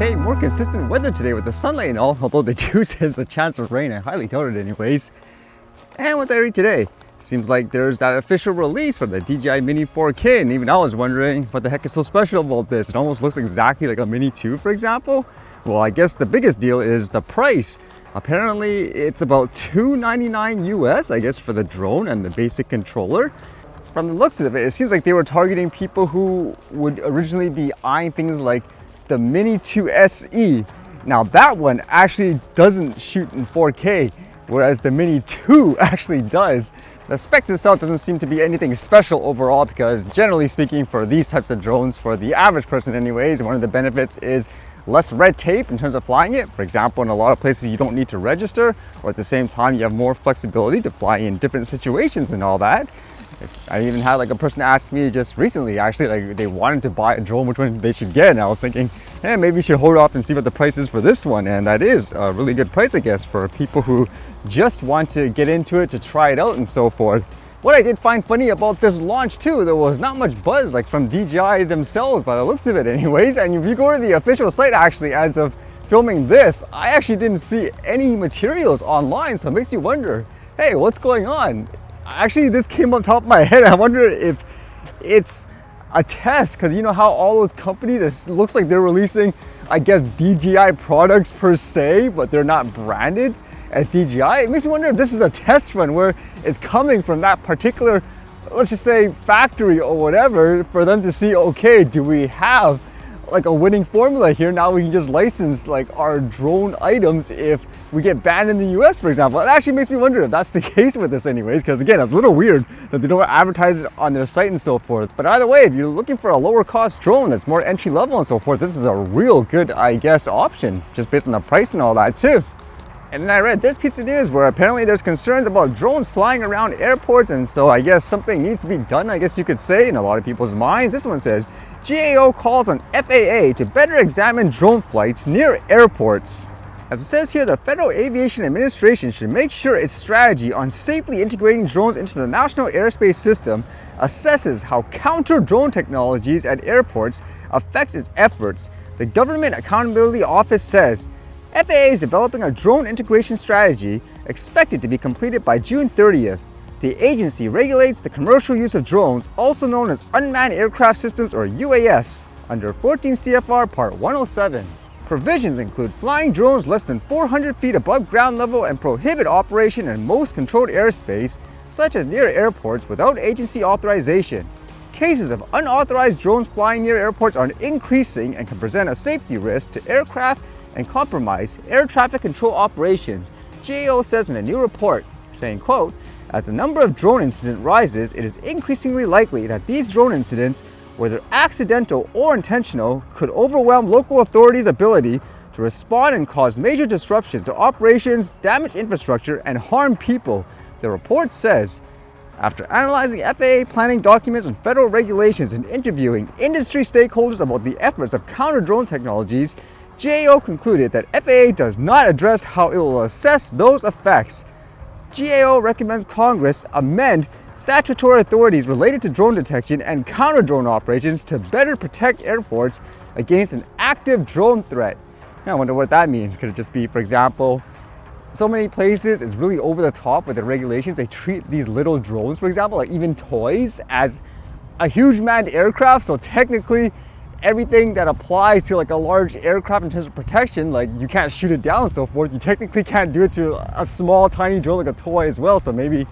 Okay, more consistent weather today with the sunlight and all, although they do say there's a chance of rain. I highly doubt it anyways. And what did I read today? Seems like there's that official release for the DJI Mini 4K, and even I was wondering what the heck is so special about this. It almost looks exactly like a Mini 2, for example. Well, I guess the biggest deal is the price. Apparently, it's about $299 US, I guess, for the drone and the basic controller. From the looks of it, it seems like they were targeting people who would originally be eyeing things like the Mini 2 SE. Now that one actually doesn't shoot in 4K, whereas the Mini 2 actually does. The specs itself doesn't seem to be anything special overall because generally speaking for these types of drones, for the average person anyways, one of the benefits is less red tape in terms of flying it. For example, in a lot of places you don't need to register, or at the same time you have more flexibility to fly in different situations and all that. I even had like a person ask me just recently, actually, like they wanted to buy a drone, which one they should get, and I was thinking, hey, maybe you should hold off and see what the price is for this one. And that is a really good price, I guess, for people who just want to get into it, to try it out and so forth. What I did find funny about this launch too, there was not much buzz like from DJI themselves by the looks of it anyways. And if you go to the official site, actually, as of filming this, I actually didn't see any materials online, so it makes you wonder, hey, what's going on? Actually, this came on top of my head. I wonder if it's a test, because you know how all those companies, it looks like they're releasing, I guess, DJI products per se, but they're not branded as DJI. It makes me wonder if this is a test run where it's coming from that particular, let's just say, factory or whatever, for them to see, okay, do we have like a winning formula here? Now we can just license like our drone items if we get banned in the US, for example. It actually makes me wonder if that's the case with this anyways, because again, it's a little weird that they don't advertise it on their site and so forth. But either way, if you're looking for a lower cost drone that's more entry level and so forth, this is a real good, I guess, option, just based on the price and all that too. And then I read this piece of news where apparently there's concerns about drones flying around airports, and so I guess something needs to be done, I guess you could say, in a lot of people's minds. This one says, GAO calls on FAA to better examine drone flights near airports. As it says here, the Federal Aviation Administration should make sure its strategy on safely integrating drones into the national airspace system assesses how counter-drone technologies at airports affects its efforts. The Government Accountability Office says, FAA is developing a drone integration strategy expected to be completed by June 30th. The agency regulates the commercial use of drones, also known as unmanned aircraft systems or UAS, under 14 CFR Part 107. Provisions include flying drones less than 400 feet above ground level and prohibit operation in most controlled airspace, such as near airports, without agency authorization. Cases of unauthorized drones flying near airports are increasing and can present a safety risk to aircraft and compromise air traffic control operations, GAO says in a new report, saying, quote, as the number of drone incidents rises, it is increasingly likely that these drone incidents, whether accidental or intentional, could overwhelm local authorities' ability to respond and cause major disruptions to operations, damage infrastructure, and harm people, the report says. After analyzing FAA planning documents and federal regulations and interviewing industry stakeholders about the efforts of counter-drone technologies, GAO concluded that FAA does not address how it will assess those effects. GAO recommends Congress amend statutory authorities related to drone detection and counter-drone operations to better protect airports against an active drone threat. Now, I wonder what that means. Could it just be, for example, so many places it's really over the top with the regulations. They treat these little drones, for example, like even toys, as a huge manned aircraft. So technically, everything that applies to like a large aircraft in terms of protection, like you can't shoot it down and so forth, you technically can't do it to a small tiny drone like a toy as well. So maybe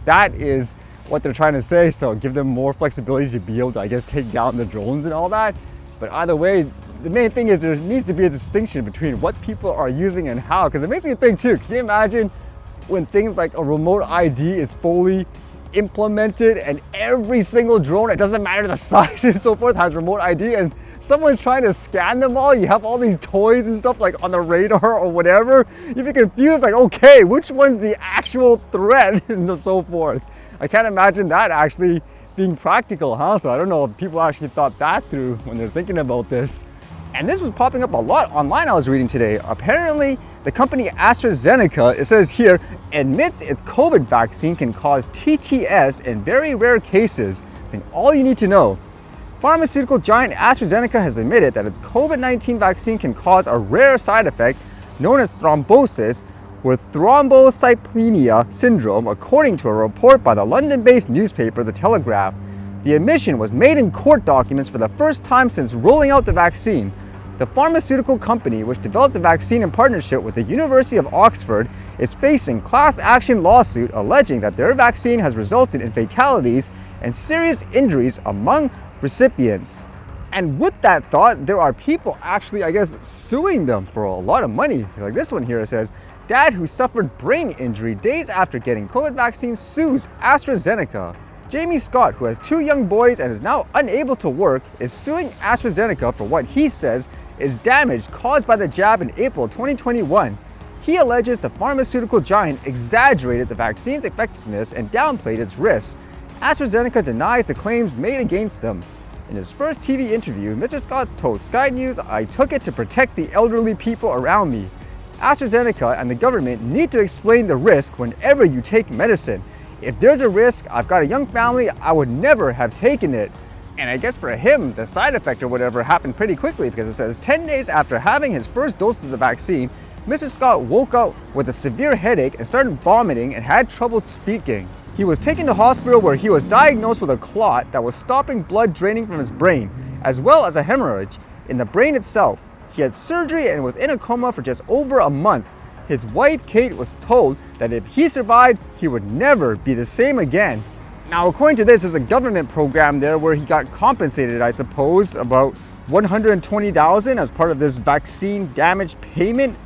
that is what they're trying to say, so give them more flexibility to be able to, I guess, take down the drones and all that. But either way, the main thing is there needs to be a distinction between what people are using and how, because it makes me think too, can you imagine when things like a remote ID is fully implemented and every single drone, it doesn't matter the size and so forth, has remote ID, and someone's trying to scan them all. You have all these toys and stuff like on the radar or whatever. You'd be confused, like, okay, which one's the actual threat and so forth. I can't imagine that actually being practical, huh? So I don't know if people actually thought that through when they're thinking about this. And this was popping up a lot online I was reading today. Apparently, the company AstraZeneca, it says here, admits its COVID vaccine can cause TTS in very rare cases, saying all you need to know. Pharmaceutical giant AstraZeneca has admitted that its COVID-19 vaccine can cause a rare side effect known as thrombosis or thrombocytopenia syndrome, according to a report by the London-based newspaper The Telegraph. The admission was made in court documents for the first time since rolling out the vaccine. The pharmaceutical company, which developed the vaccine in partnership with the University of Oxford, is facing class action lawsuit alleging that their vaccine has resulted in fatalities and serious injuries among recipients. And with that thought, there are people actually, I guess, suing them for a lot of money. Like this one here, it says, dad who suffered brain injury days after getting COVID vaccine sues AstraZeneca. Jamie Scott, who has 2 young boys and is now unable to work, is suing AstraZeneca for what he says is damage caused by the jab in April 2021. He alleges the pharmaceutical giant exaggerated the vaccine's effectiveness and downplayed its risks. AstraZeneca denies the claims made against them. In his first TV interview, Mr. Scott told Sky News, "I took it to protect the elderly people around me. AstraZeneca and the government need to explain the risk whenever you take medicine. If there's a risk, I've got a young family, I would never have taken it." And I guess for him, the side effect or whatever happened pretty quickly, because it says 10 days after having his first dose of the vaccine, Mr. Scott woke up with a severe headache and started vomiting and had trouble speaking. He was taken to hospital where he was diagnosed with a clot that was stopping blood draining from his brain, as well as a hemorrhage in the brain itself. He had surgery and was in a coma for just over a month. His wife, Kate, was told that if he survived, he would never be the same again. Now, according to this, there's a government program there where he got compensated, I suppose, about $120,000 as part of this vaccine damage payment.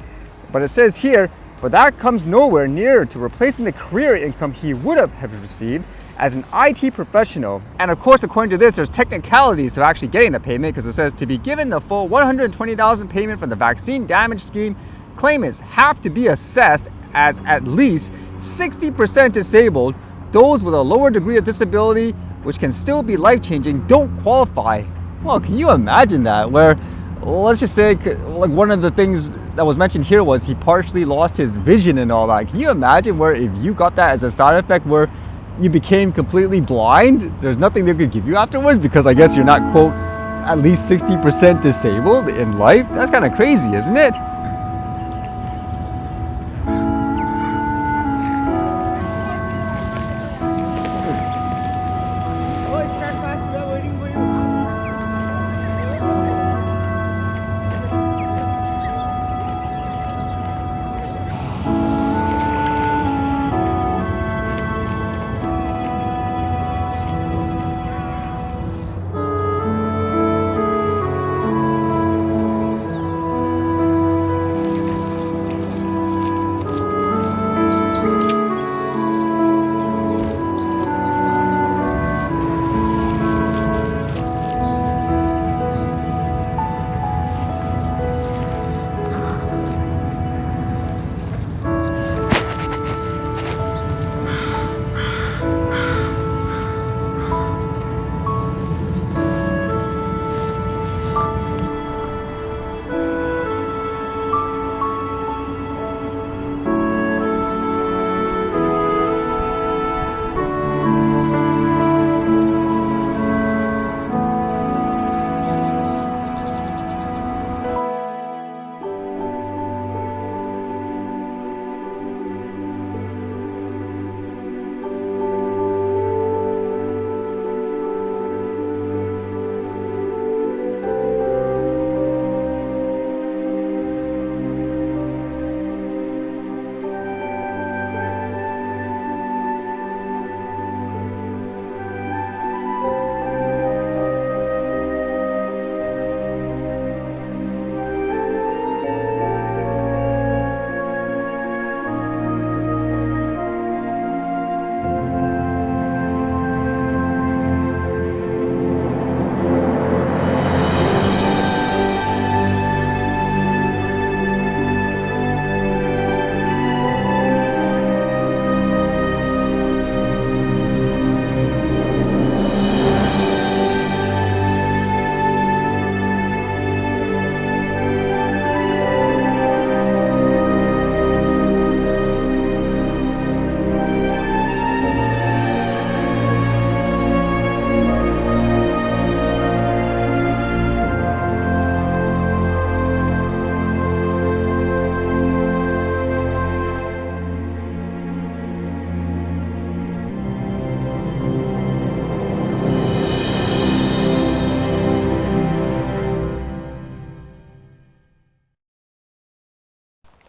But it says here, but that comes nowhere near to replacing the career income he would have received as an IT professional. And of course, according to this, there's technicalities to actually getting the payment, because it says to be given the full $120,000 payment from the vaccine damage scheme, claimants have to be assessed as at least 60% disabled. Those with a lower degree of disability, which can still be life-changing, don't qualify. Well, can you imagine that? Where, let's just say, like one of the things that was mentioned here was he partially lost his vision and all that. Can you imagine where if you got that as a side effect where you became completely blind, there's nothing they could give you afterwards because I guess you're not, quote, at least 60% disabled in life? That's kind of crazy, isn't it?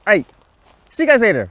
All right, see you guys later.